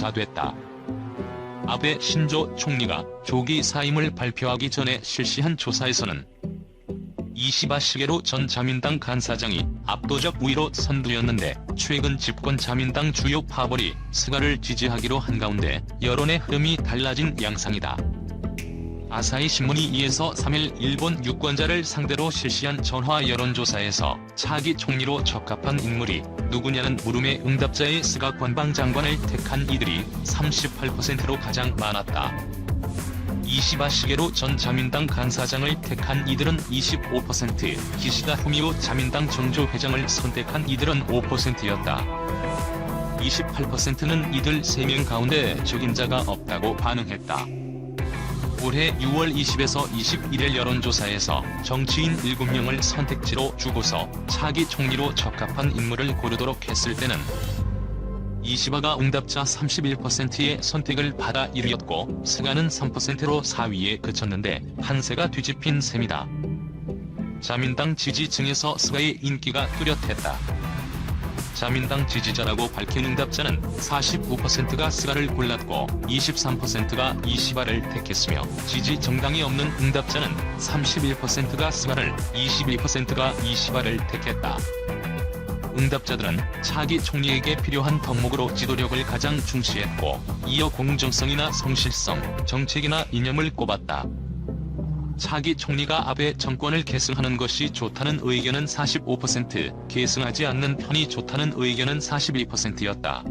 조사됐다. 아베 신조 총리가 조기 사임을 발표하기 전에 실시한 조사에서는 이시바 시게루 전 자민당 간사장이 압도적 우위로 선두였는데 최근 집권 자민당 주요 파벌이 스가를 지지하기로 한 가운데 여론의 흐름이 달라진 양상이다. 아사히 신문이 2에서 3일 일본 유권자를 상대로 실시한 전화 여론조사에서 차기 총리로 적합한 인물이 누구냐는 물음에 응답자의 스가 관방장관을 택한 이들이 38%로 가장 많았다. 이시바 시게루 전 자민당 간사장을 택한 이들은 25%, 기시다 후미오 자민당 정조회장을 선택한 이들은 5%였다. 28%는 이들 3명 가운데 적임자가 없다고 반응했다. 올해 6월 20에서 21일 여론조사에서 정치인 7명을 선택지로 주고서 차기 총리로 적합한 인물을 고르도록 했을 때는 이시바가 응답자 31%의 선택을 받아 1위였고 스가는 3%로 4위에 그쳤는데 판세가 뒤집힌 셈이다. 자민당 지지층에서 스가의 인기가 뚜렷했다. 자민당 지지자라고 밝힌 응답자는 49%가 스가를 골랐고 23%가 이시바를 택했으며 지지 정당이 없는 응답자는 31%가 스가를, 22%가 이시바를 택했다. 응답자들은 차기 총리에게 필요한 덕목으로 지도력을 가장 중시했고 이어 공정성이나 성실성, 정책이나 이념을 꼽았다. 차기 총리가 아베 정권을 계승하는 것이 좋다는 의견은 45%, 계승하지 않는 편이 좋다는 의견은 42%였다.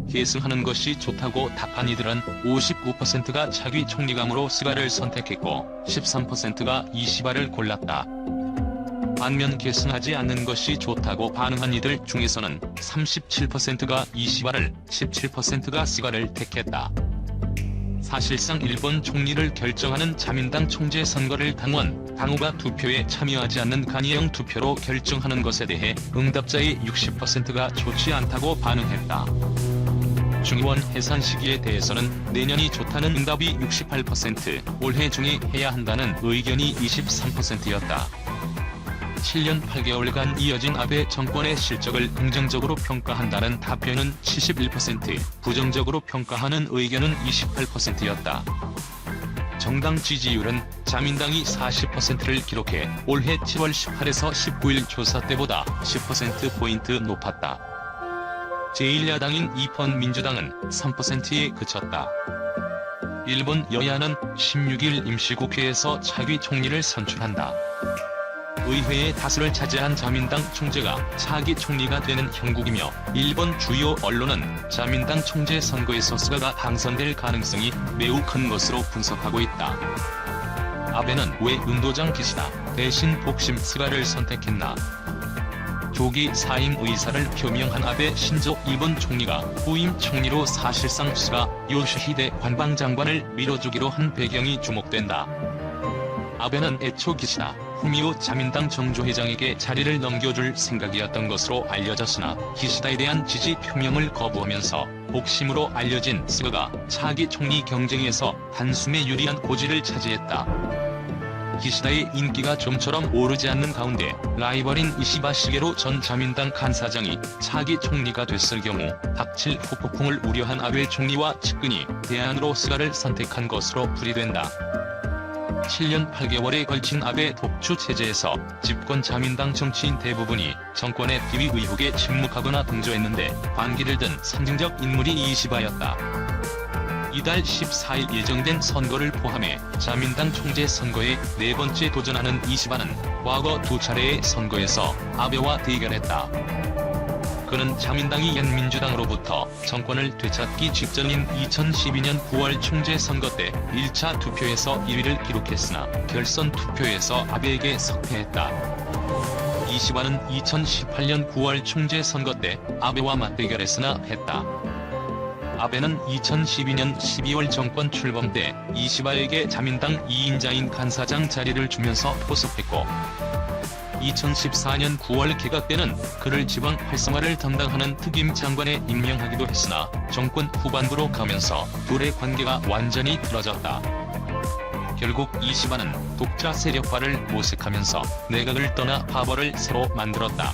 계승하는 것이 좋다고 답한 이들은 59%가 차기 총리감으로 스가를 선택했고 13%가 이시바를 골랐다. 반면 계승하지 않는 것이 좋다고 반응한 이들 중에서는 37%가 이시바를, 17%가 스가를 택했다. 사실상 일본 총리를 결정하는 자민당 총재 선거를 당후가 투표에 참여하지 않는 간이형 투표로 결정하는 것에 대해 응답자의 60%가 좋지 않다고 반응했다. 중의원 해산 시기에 대해서는 내년이 좋다는 응답이 68%, 올해 중에 해야 한다는 의견이 23%였다. 7년 8개월간 이어진 아베 정권의 실적을 긍정적으로 평가한다는 답변은 71%, 부정적으로 평가하는 의견은 28%였다. 정당 지지율은 자민당이 40%를 기록해 올해 7월 18에서 19일 조사 때보다 10%포인트 높았다. 제1야당인 이펀 민주당은 3%에 그쳤다. 일본 여야는 16일 임시국회에서 차기 총리를 선출한다. 의회의 다수를 차지한 자민당 총재가 차기 총리가 되는 형국이며 일본 주요 언론은 자민당 총재 선거에서 스가가 당선될 가능성이 매우 큰 것으로 분석하고 있다. 아베는 왜 운도장 기시다 대신 복심 스가를 선택했나? 조기 사임 의사를 표명한 아베 신조 일본 총리가 후임 총리로 사실상 스가 요시히데 관방장관을 밀어주기로 한 배경이 주목된다. 아베는 애초 기시다 후미오 자민당 정조회장에게 자리를 넘겨줄 생각이었던 것으로 알려졌으나 기시다에 대한 지지 표명을 거부하면서 복심으로 알려진 스가가 차기 총리 경쟁에서 단숨에 유리한 고지를 차지했다. 기시다의 인기가 좀처럼 오르지 않는 가운데 라이벌인 이시바 시게루 전 자민당 간사장이 차기 총리가 됐을 경우 닥칠 후폭풍을 우려한 아베 총리와 측근이 대안으로 스가를 선택한 것으로 풀이된다. 7년 8개월에 걸친 아베 독주 체제에서 집권 자민당 정치인 대부분이 정권의 비위 의혹에 침묵하거나 동조했는데 반기를 든 상징적 인물이 이시바였다. 이달 14일 예정된 선거를 포함해 자민당 총재 선거에 4번째 도전하는 이시바는 과거 2차례의 선거에서 아베와 대결했다. 그는 자민당이 현 민주당으로부터 정권을 되찾기 직전인 2012년 9월 총재 선거 때 1차 투표에서 1위를 기록했으나 결선 투표에서 아베에게 석패했다. 이시바는 2018년 9월 총재 선거 때 아베와 맞대결했으나 했다. 아베는 2012년 12월 정권 출범 때 이시바에게 자민당 2인자인 간사장 자리를 주면서 포섭했고 2014년 9월 개각 때는 그를 지방 활성화를 담당하는 특임 장관에 임명하기도 했으나 정권 후반부로 가면서 둘의 관계가 완전히 틀어졌다. 결국 이시바는 독자 세력화를 모색하면서 내각을 떠나 파벌을 새로 만들었다.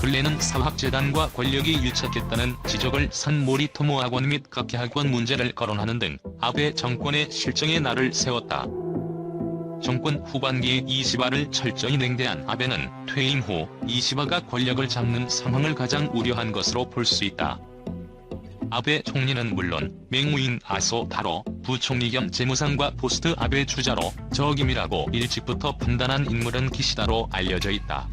근래는 사학재단과 권력이 일착했다는 지적을 산 모리토모학원 및 각계학원 문제를 거론하는 등 아베 정권의 실정에 날을 세웠다. 정권 후반기에 이시바를 철저히 냉대한 아베는 퇴임 후 이시바가 권력을 잡는 상황을 가장 우려한 것으로 볼 수 있다. 아베 총리는 물론 맹무인 아소 타로 부총리 겸 재무상과 포스트 아베 주자로 적임이라고 일찍부터 판단한 인물은 기시다로 알려져 있다.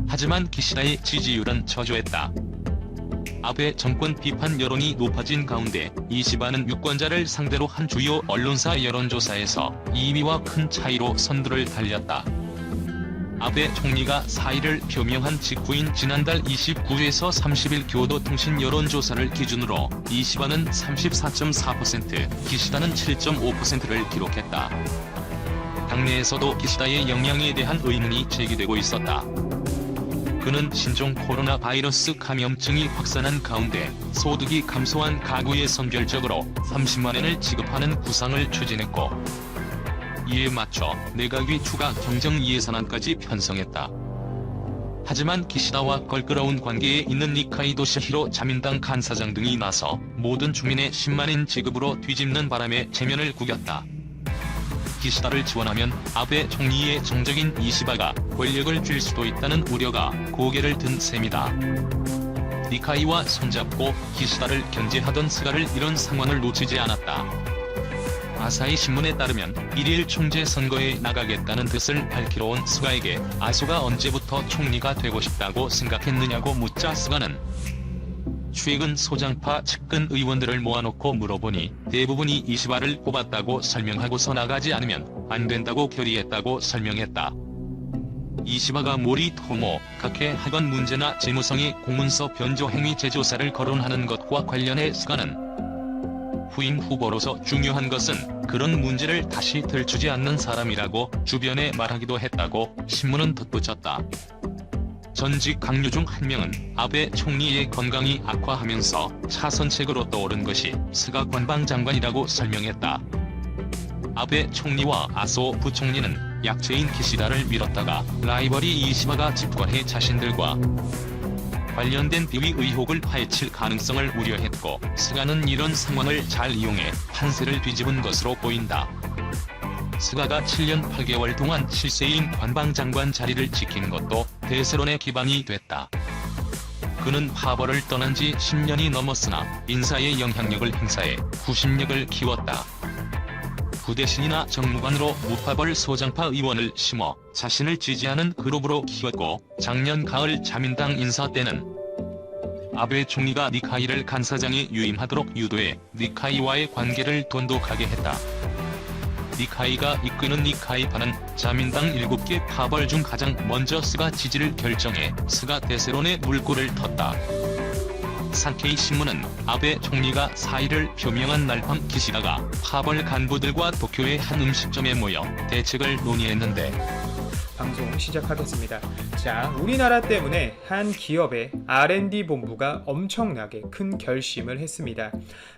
하지만 기시다의 지지율은 저조했다. 아베 정권 비판 여론이 높아진 가운데 이시바는 유권자를 상대로 한 주요 언론사 여론조사에서 2위와 큰 차이로 선두를 달렸다. 아베 총리가 사의를 표명한 직후인 지난달 29일에서 30일 교도통신 여론조사를 기준으로 이시바는 34.4%, 기시다는 7.5%를 기록했다. 당내에서도 기시다의 역량에 대한 의문이 제기되고 있었다. 그는 신종 코로나 바이러스 감염증이 확산한 가운데 소득이 감소한 가구에 선별적으로 30만 원을 지급하는 구상을 추진했고, 이에 맞춰 내각이 추가 경정 예산안까지 편성했다. 하지만 기시다와 걸끄러운 관계에 있는 니카이도 시히로 자민당 간사장 등이 나서 모든 주민의 10만엔 지급으로 뒤집는 바람에 체면을 구겼다. 기시다를 지원하면 아베 총리의 정적인 이시바가 권력을 쥘 수도 있다는 우려가 고개를 든 셈이다. 니카이와 손잡고 기시다를 견제하던 스가를 이런 상황을 놓치지 않았다. 아사히 신문에 따르면 1일 총재 선거에 나가겠다는 뜻을 밝히러 온 스가에게 아소가 언제부터 총리가 되고 싶다고 생각했느냐고 묻자 스가는 최근 소장파 측근 의원들을 모아놓고 물어보니 대부분이 이시바를 뽑았다고 설명하고서 나가지 않으면 안 된다고 결의했다고 설명했다. 이시바가 모리토모 각계 학원 문제나 재무성의 공문서 변조 행위 재조사를 거론하는 것과 관련해 스가는 후임 후보로서 중요한 것은 그런 문제를 다시 들추지 않는 사람이라고 주변에 말하기도 했다고 신문은 덧붙였다. 전직 강요 중 한 명은 아베 총리의 건강이 악화하면서 차선책으로 떠오른 것이 스가 관방장관이라고 설명했다. 아베 총리와 아소 부총리는 약체인 기시다를 밀었다가 라이벌이 이시바가 집권해 자신들과 관련된 비위 의혹을 파헤칠 가능성을 우려했고, 스가는 이런 상황을 잘 이용해 판세를 뒤집은 것으로 보인다. 스가가 7년 8개월 동안 7세인 관방장관 자리를 지킨 것도 대세론의 기반이 됐다. 그는 파벌을 떠난 지 10년이 넘었으나 인사의 영향력을 행사해 구심력을 키웠다. 부대신이나 정무관으로 무파벌 소장파 의원을 심어 자신을 지지하는 그룹으로 키웠고, 작년 가을 자민당 인사 때는 아베 총리가 니카이를 간사장에 유임하도록 유도해 니카이와의 관계를 돈독하게 했다. 니카이가 이끄는 니카이파는 자민당 7개 파벌 중 가장 먼저 스가 지지를 결정해 스가 대세론의 물꼬를 텄다. 산케이 신문은 아베 총리가 사의를 표명한 날 밤 기시다가 파벌 간부들과 도쿄의 한 음식점에 모여 대책을 논의했는데, 방송 시작하겠습니다. 자, 우리나라 때문에 한 기업의 R&D 본부가 엄청나게 큰 결심을 했습니다.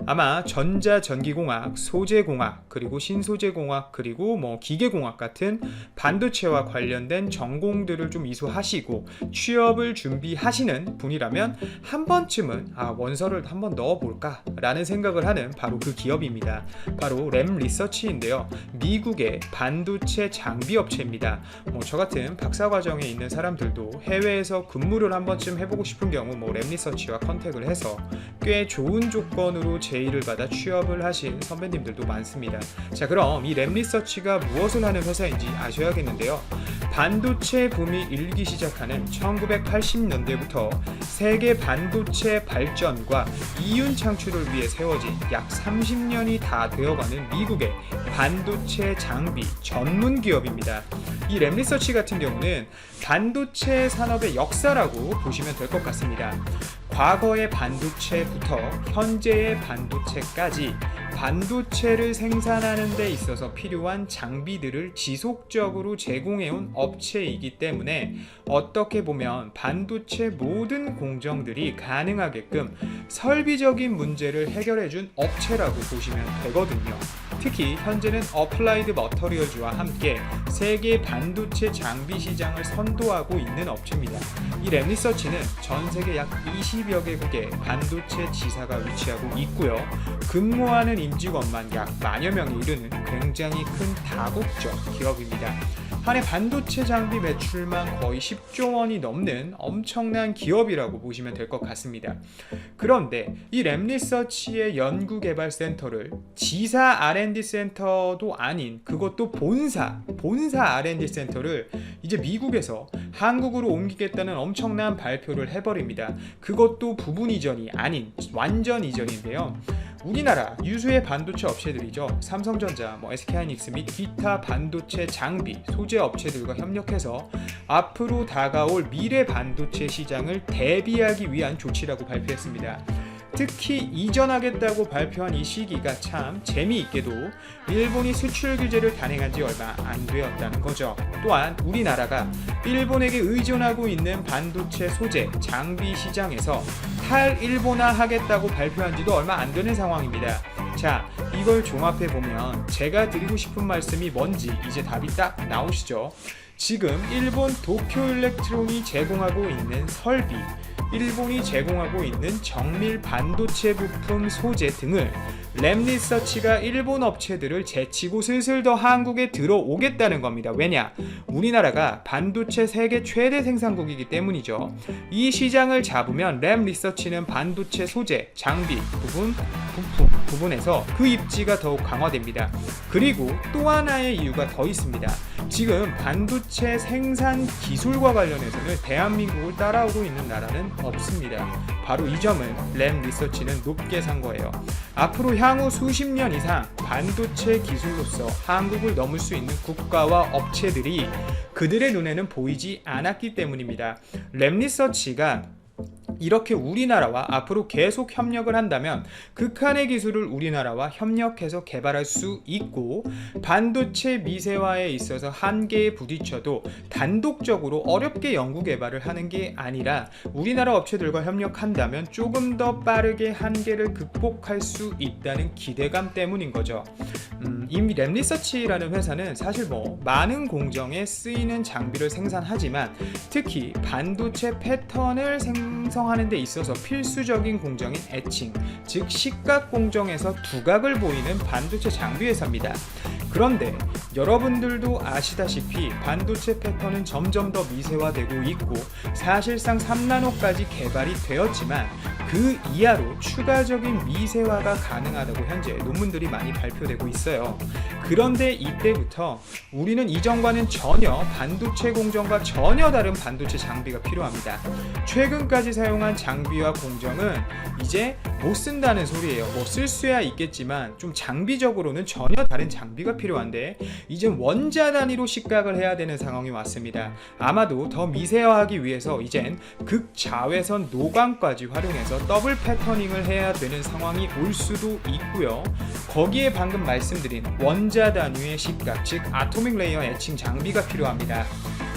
아마 전자전기공학, 소재공학, 그리고 신소재공학, 그리고 기계공학 같은 반도체와 관련된 전공들을 좀 이수하시고 취업을 준비하시는 분이라면 한 번쯤은 원서를 한번 넣어볼까 라는 생각을 하는 바로 그 기업입니다. 바로 램 리서치인데요. 미국의 반도체 장비 업체입니다. 저 같은 박사과정에 있는 사람들도 해외에서 근무를 한 번쯤 해보고 싶은 경우 램리서치와 컨택을 해서 꽤 좋은 조건으로 제의를 받아 취업을 하신 선배님들도 많습니다. 자, 그럼 이 램리서치가 무엇을 하는 회사인지 아셔야겠는데요. 반도체 붐이 일기 시작하는 1980년대부터 세계 반도체 발전과 이윤 창출을 위해 세워진 약 30년이 다 되어가는 미국의 반도체 장비 전문 기업입니다. 이 램리서치 같은 경우는 반도체 산업의 역사라고 보시면 될 것 같습니다. 과거의 반도체부터 현재의 반도체까지 반도체를 생산하는 데 있어서 필요한 장비들을 지속적으로 제공해온 업체이기 때문에 어떻게 보면 반도체 모든 공정들이 가능하게끔 설비적인 문제를 해결해준 업체라고 보시면 되거든요. 특히 현재는 어플라이드 머터리얼즈와 함께 세계 반도체 장비 시장을 선도하고 있는 업체입니다. 이 랩리서치는 전 세계 약 20여 개국의 반도체 지사가 위치하고 있고요. 근무하는 임직원만 약 만여 명에 이르는 굉장히 큰 다국적 기업입니다. 한 해 반도체 장비 매출만 거의 10조 원이 넘는 엄청난 기업이라고 보시면 될 것 같습니다. 그런데 이 랩리서치의 연구개발센터를 지사 R&D 센터도 아닌 그것도 본사 R&D 센터를 이제 미국에서 한국으로 옮기겠다는 엄청난 발표를 해버립니다. 그것도 부분 이전이 아닌 완전 이전인데요. 우리나라 유수의 반도체 업체들이죠. 삼성전자, SK하이닉스 및 기타 반도체 장비, 소재 업체들과 협력해서 앞으로 다가올 미래 반도체 시장을 대비하기 위한 조치라고 발표했습니다. 특히 이전하겠다고 발표한 이 시기가 참 재미있게도 일본이 수출 규제를 단행한 지 얼마 안 되었다는 거죠. 또한 우리나라가 일본에게 의존하고 있는 반도체 소재, 장비 시장에서 탈일본화하겠다고 발표한 지도 얼마 안 되는 상황입니다. 자, 이걸 종합해 보면 제가 드리고 싶은 말씀이 뭔지 이제 답이 딱 나오시죠. 지금 일본 도쿄일렉트론이 제공하고 있는 설비, 일본이 제공하고 있는 정밀 반도체 부품 소재 등을 랩리서치가 일본 업체들을 제치고 슬슬 더 한국에 들어오겠다는 겁니다. 왜냐? 우리나라가 반도체 세계 최대 생산국이기 때문이죠. 이 시장을 잡으면 랩리서치는 반도체 소재, 장비, 부분에서 그 입지가 더욱 강화됩니다. 그리고 또 하나의 이유가 더 있습니다. 지금 반도체 생산 기술과 관련해서는 대한민국을 따라오고 있는 나라는 없습니다. 바로 이 점을 랩리서치는 높게 산 거예요. 앞으로 향후 수십 년 이상 반도체 기술로서 한국을 넘을 수 있는 국가와 업체들이 그들의 눈에는 보이지 않았기 때문입니다. 랩리서치가 이렇게 우리나라와 앞으로 계속 협력을 한다면 극한의 기술을 우리나라와 협력해서 개발할 수 있고 반도체 미세화에 있어서 한계에 부딪혀도 단독적으로 어렵게 연구 개발을 하는 게 아니라 우리나라 업체들과 협력한다면 조금 더 빠르게 한계를 극복할 수 있다는 기대감 때문인 거죠. 이미 랩리서치라는 회사는 사실 많은 공정에 쓰이는 장비를 생산하지만 특히 반도체 패턴을 생성하는 데 있어서 필수적인 공정인 에칭, 즉 식각 공정에서 두각을 보이는 반도체 장비 회사입니다. 그런데 여러분들도 아시다시피 반도체 패턴은 점점 더 미세화되고 있고 사실상 3나노까지 개발이 되었지만 그 이하로 추가적인 미세화가 가능하다고 현재 논문들이 많이 발표되고 있어요. 그런데 이때부터 우리는 이전과는 전혀 반도체 공정과 전혀 다른 반도체 장비가 필요합니다. 최근까지 사용한 장비와 공정은 이제 못 쓴다는 소리예요. 쓸 수야 있겠지만 좀 장비적으로는 전혀 다른 장비가 필요한데 이젠 원자 단위로 식각을 해야 되는 상황이 왔습니다. 아마도 더 미세화하기 위해서 이젠 극자외선 노광까지 활용해서 더블 패터닝을 해야 되는 상황이 올 수도 있고요. 거기에 방금 말씀드린 원자 단위의 식각, 즉 아토믹 레이어 에칭 장비가 필요합니다.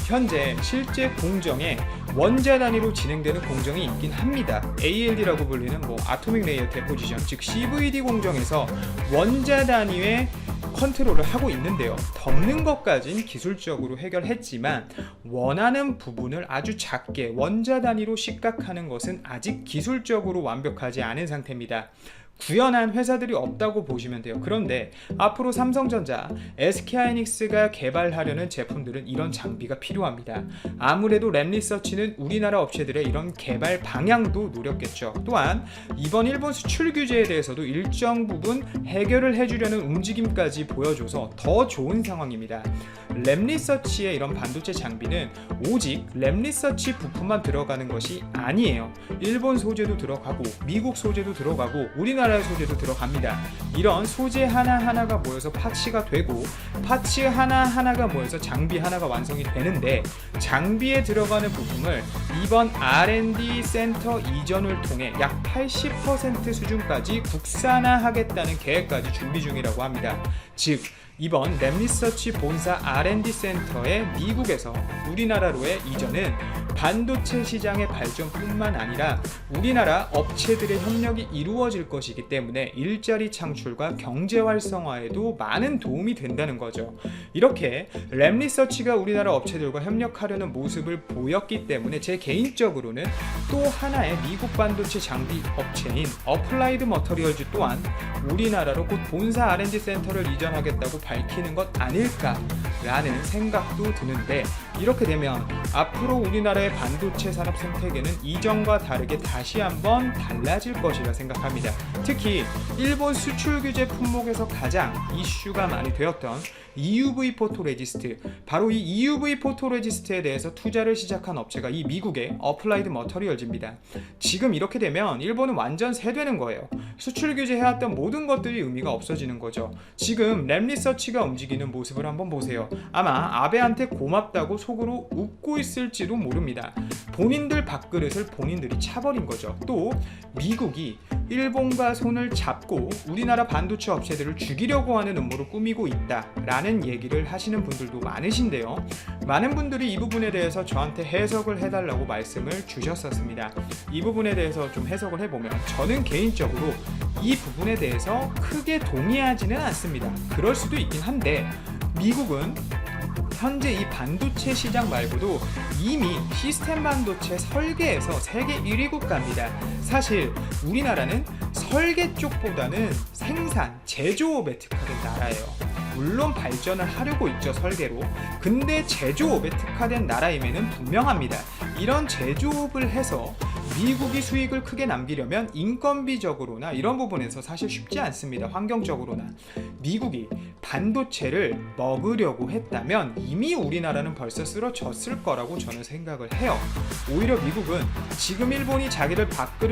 현재 실제 공정에 원자 단위로 진행되는 공정이 있긴 합니다. ALD라고 불리는 아토믹 레이어 데포지션, 즉 CVD 공정에서 원자 단위의 컨트롤을 하고 있는데요. 덮는 것까진 기술적으로 해결했지만 원하는 부분을 아주 작게 원자 단위로 식각하는 것은 아직 기술적으로 완벽하지 않은 상태입니다. 구현한 회사들이 없다고 보시면 돼요. 그런데 앞으로 삼성전자, SK하이닉스가 개발하려는 제품들은 이런 장비가 필요합니다. 아무래도 랩리서치는 우리나라 업체들의 이런 개발 방향도 노렸겠죠. 또한 이번 일본 수출 규제에 대해서도 일정 부분 해결을 해주려는 움직임까지 보여줘서 더 좋은 상황입니다. 랩리서치의 이런 반도체 장비는 오직 랩리서치 부품만 들어가는 것이 아니에요. 일본 소재도 들어가고 미국 소재도 들어가고 우리나라의 소재도 들어갑니다. 이런 소재 하나하나가 모여서 파츠가 되고 파츠 하나하나가 모여서 장비 하나가 완성이 되는데 장비에 들어가는 부품을 이번 R&D 센터 이전을 통해 약 80% 수준까지 국산화하겠다는 계획까지 준비 중이라고 합니다. 즉 이번 랩리서치 본사 R&D 센터의 미국에서 우리나라로의 이전은 반도체 시장의 발전뿐만 아니라 우리나라 업체들의 협력이 이루어질 것이기 때문에 일자리 창출과 경제 활성화에도 많은 도움이 된다는 거죠. 이렇게 랩리서치가 우리나라 업체들과 협력하려는 모습을 보였기 때문에 제 개인적으로는 또 하나의 미국 반도체 장비 업체인 어플라이드 머터리얼즈 또한 우리나라로 곧 본사 R&D 센터를 이전하겠다고 밝히는 것 아닐까라는 생각도 드는데, 이렇게 되면 앞으로 우리나라의 반도체 산업 생태계는 이전과 다르게 다시 한번 달라질 것이라 생각합니다. 특히 일본 수출 규제 품목에서 가장 이슈가 많이 되었던 EUV 포토레지스트, 바로 이 EUV 포토레지스트에 대해서 투자를 시작한 업체가 이 미국의 어플라이드 머터리얼즈입니다. 지금 이렇게 되면 일본은 완전 세되는 거예요. 수출 규제해왔던 모든 것들이 의미가 없어지는 거죠. 지금 랩리서치가 움직이는 모습을 한번 보세요. 아마 아베한테 고맙다고 속으로 웃고 있을지도 모릅니다. 본인들 밥그릇을 본인들이 차버린 거죠. 또 미국이 일본과 손을 잡고 우리나라 반도체 업체들을 죽이려고 하는 음모를 꾸미고 있다라는 얘기를 하시는 분들도 많으신데요. 많은 분들이 이 부분에 대해서 저한테 해석을 해달라고 말씀을 주셨었습니다. 이 부분에 대해서 좀 해석을 해보면, 저는 개인적으로 이 부분에 대해서 크게 동의하지는 않습니다. 그럴 수도 있긴 한데, 미국은 현재 이 반도체 시장 말고도 이미 시스템 반도체 설계에서 세계 1위 국가입니다. 사실 우리나라는 설계 쪽보다는 생산, 제조업에 특화된 나라예요. 물론 발전을 하려고 있죠, 설계로. 근데 제조업에 특화된 나라임에는 분명합니다. 이런 제조업을 해서 미국이 수익을 크게 남기려면 인건비적으로나 이런 부분에서 사실 쉽지 않습니다. 환경적으로나. 미국이 반도체를 먹으려고 했다면 이미 우리나라는 벌써 쓰러졌을 거라고 저는 생각을 해요. 오히려 미국은 지금 일본이 자기를 밥그릇